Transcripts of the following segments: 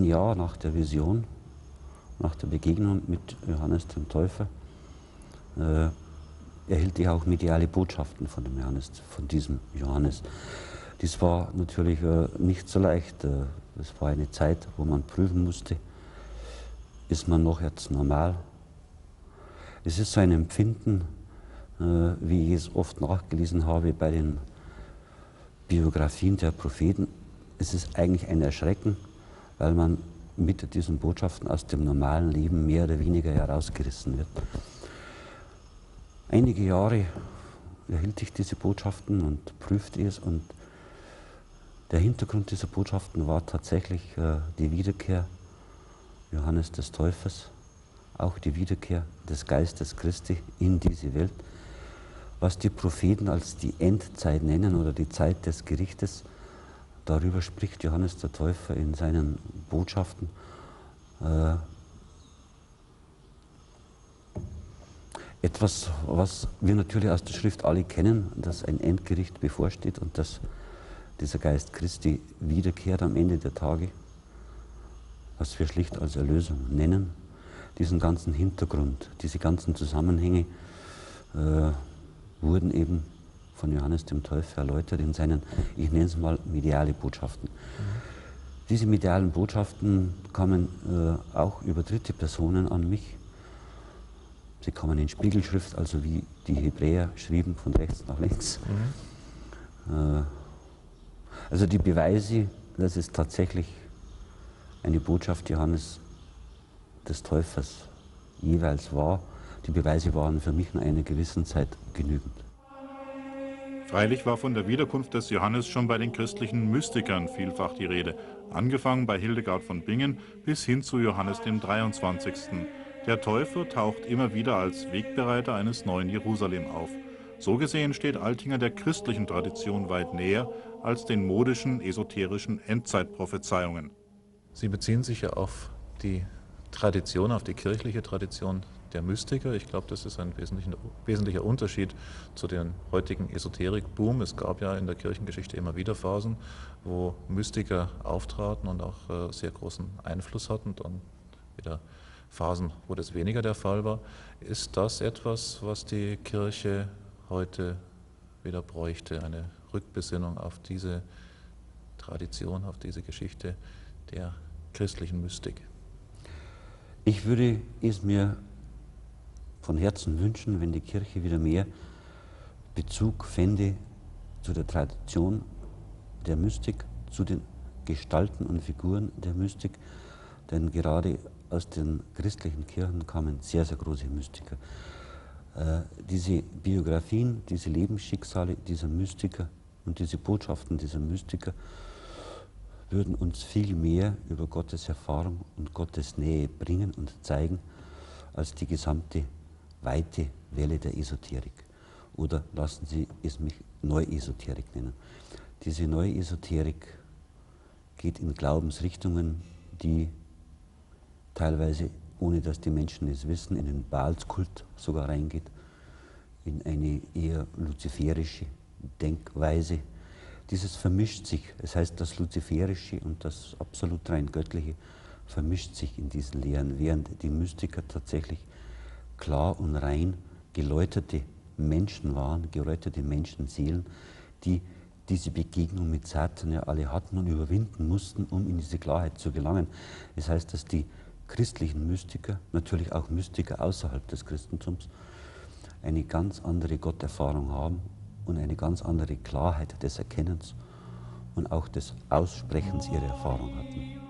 Jahr nach der Vision, nach der Begegnung mit Johannes dem Täufer, erhielt ich auch mediale Botschaften von dem Johannes, von diesem Johannes. Dies war natürlich nicht so leicht. Es war eine Zeit, wo man prüfen musste, ist man noch jetzt normal? Es ist so ein Empfinden, wie ich es oft nachgelesen habe bei den Biografien der Propheten. Es ist eigentlich ein Erschrecken, weil man mit diesen Botschaften aus dem normalen Leben mehr oder weniger herausgerissen wird. Einige Jahre erhielt ich diese Botschaften und prüfte es, und der Hintergrund dieser Botschaften war tatsächlich die Wiederkehr Johannes des Täufers, auch die Wiederkehr des Geistes Christi in diese Welt. Was die Propheten als die Endzeit nennen oder die Zeit des Gerichtes, darüber spricht Johannes der Täufer in seinen Botschaften. Etwas, was wir natürlich aus der Schrift alle kennen, dass ein Endgericht bevorsteht und dass dieser Geist Christi wiederkehrt am Ende der Tage, was wir schlicht als Erlösung nennen. Diesen ganzen Hintergrund, diese ganzen Zusammenhänge wurden eben von Johannes dem Täufer erläutert in seinen, ich nenne es mal, mediale Botschaften. Diese medialen Botschaften kamen auch über dritte Personen an mich. Sie kamen in Spiegelschrift, also wie die Hebräer schrieben, von rechts nach links. Also die Beweise, dass es tatsächlich eine Botschaft Johannes des Täufers jeweils war, die Beweise waren für mich in einer gewissen Zeit genügend. Freilich war von der Wiederkunft des Johannes schon bei den christlichen Mystikern vielfach die Rede, angefangen bei Hildegard von Bingen bis hin zu Johannes dem 23. Der Täufer taucht immer wieder als Wegbereiter eines neuen Jerusalem auf. So gesehen steht Altinger der christlichen Tradition weit näher als den modischen, esoterischen Endzeitprophezeiungen. Sie beziehen sich ja auf die Tradition, auf die kirchliche Tradition der Mystiker. Ich glaube, das ist ein wesentlicher Unterschied zu dem heutigen Esoterik-Boom. Es gab ja in der Kirchengeschichte immer wieder Phasen, wo Mystiker auftraten und auch sehr großen Einfluss hatten, dann wieder Phasen, wo das weniger der Fall war. Ist das etwas, was die Kirche heute wieder bräuchte, eine Rückbesinnung auf diese Tradition, auf diese Geschichte der christlichen Mystik? Ich würde es mir von Herzen wünschen, wenn die Kirche wieder mehr Bezug fände zu der Tradition der Mystik, zu den Gestalten und Figuren der Mystik, denn gerade aus den christlichen Kirchen kamen sehr, sehr große Mystiker. Diese Biografien, diese Lebensschicksale dieser Mystiker und diese Botschaften dieser Mystiker würden uns viel mehr über Gottes Erfahrung und Gottes Nähe bringen und zeigen, als die gesamte weite Welle der Esoterik. Oder lassen Sie es mich Neuesoterik nennen. Diese Neuesoterik geht in Glaubensrichtungen, die teilweise, ohne dass die Menschen es wissen, in den Baalskult sogar reingeht, in eine eher luziferische Denkweise. Dieses vermischt sich, das heißt, das Luziferische und das absolut rein Göttliche vermischt sich in diesen Lehren, während die Mystiker tatsächlich klar und rein geläuterte Menschen waren, geläuterte Menschenseelen, die diese Begegnung mit Satan ja alle hatten und überwinden mussten, um in diese Klarheit zu gelangen. Das heißt, dass die christlichen Mystiker, natürlich auch Mystiker außerhalb des Christentums, eine ganz andere Gotterfahrung haben und eine ganz andere Klarheit des Erkennens und auch des Aussprechens ihrer Erfahrung hatten.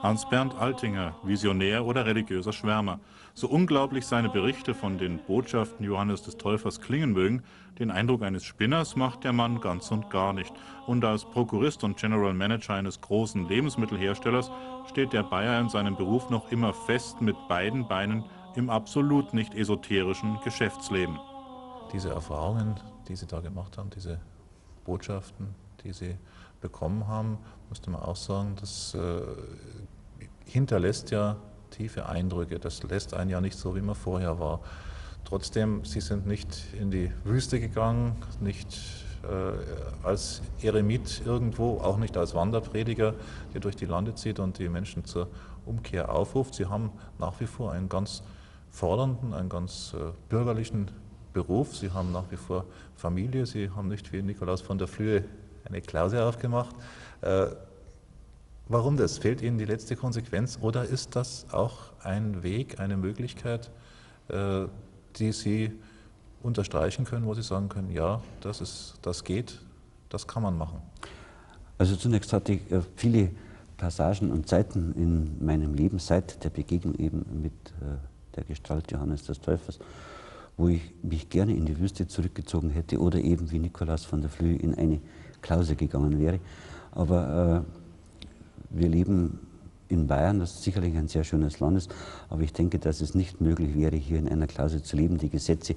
Hans-Bernd Altinger, Visionär oder religiöser Schwärmer. So unglaublich seine Berichte von den Botschaften Johannes des Täufers klingen mögen, den Eindruck eines Spinners macht der Mann ganz und gar nicht. Und als Prokurist und General Manager eines großen Lebensmittelherstellers steht der Bayer in seinem Beruf noch immer fest mit beiden Beinen im absolut nicht esoterischen Geschäftsleben. Diese Erfahrungen, die Sie da gemacht haben, diese Botschaften, die Sie bekommen haben, musste man auch sagen, das hinterlässt ja tiefe Eindrücke. Das lässt einen ja nicht so, wie man vorher war. Trotzdem, Sie sind nicht in die Wüste gegangen, nicht als Eremit irgendwo, auch nicht als Wanderprediger, der durch die Lande zieht und die Menschen zur Umkehr aufruft. Sie haben nach wie vor einen ganz fordernden, einen ganz bürgerlichen Beruf. Sie haben nach wie vor Familie. Sie haben nicht wie Nikolaus von der Flühe eine Klause aufgemacht. Warum das? Fehlt Ihnen die letzte Konsequenz oder ist das auch ein Weg, eine Möglichkeit, die Sie unterstreichen können, wo Sie sagen können, ja, das geht, das kann man machen? Also zunächst hatte ich viele Passagen und Zeiten in meinem Leben seit der Begegnung eben mit der Gestalt Johannes des Täufers, wo ich mich gerne in die Wüste zurückgezogen hätte oder eben wie Nikolaus von der Flühe in eine Klause gegangen wäre. Aber wir leben in Bayern, das sicherlich ein sehr schönes Land ist, aber ich denke, dass es nicht möglich wäre, hier in einer Klause zu leben. Die Gesetze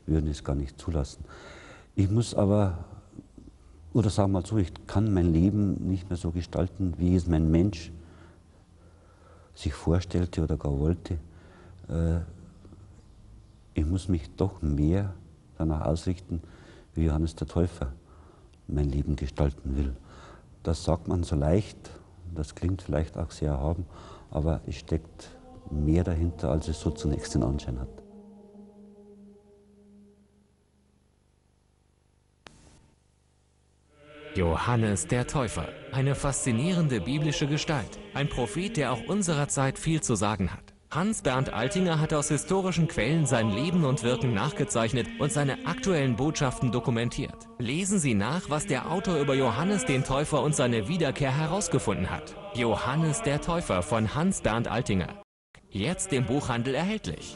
würden es gar nicht zulassen. Ich muss aber, oder sagen wir mal so, ich kann mein Leben nicht mehr so gestalten, wie es mein Mensch sich vorstellte oder gar wollte. Ich muss mich doch mehr danach ausrichten, wie Johannes der Täufer mein Leben gestalten will. Das sagt man so leicht, das klingt vielleicht auch sehr erhaben, aber es steckt mehr dahinter, als es so zunächst den Anschein hat. Johannes der Täufer, eine faszinierende biblische Gestalt, ein Prophet, der auch unserer Zeit viel zu sagen hat. Hans-Bernd Altinger hat aus historischen Quellen sein Leben und Wirken nachgezeichnet und seine aktuellen Botschaften dokumentiert. Lesen Sie nach, was der Autor über Johannes den Täufer und seine Wiederkehr herausgefunden hat. Johannes der Täufer von Hans-Bernd Altinger. Jetzt im Buchhandel erhältlich.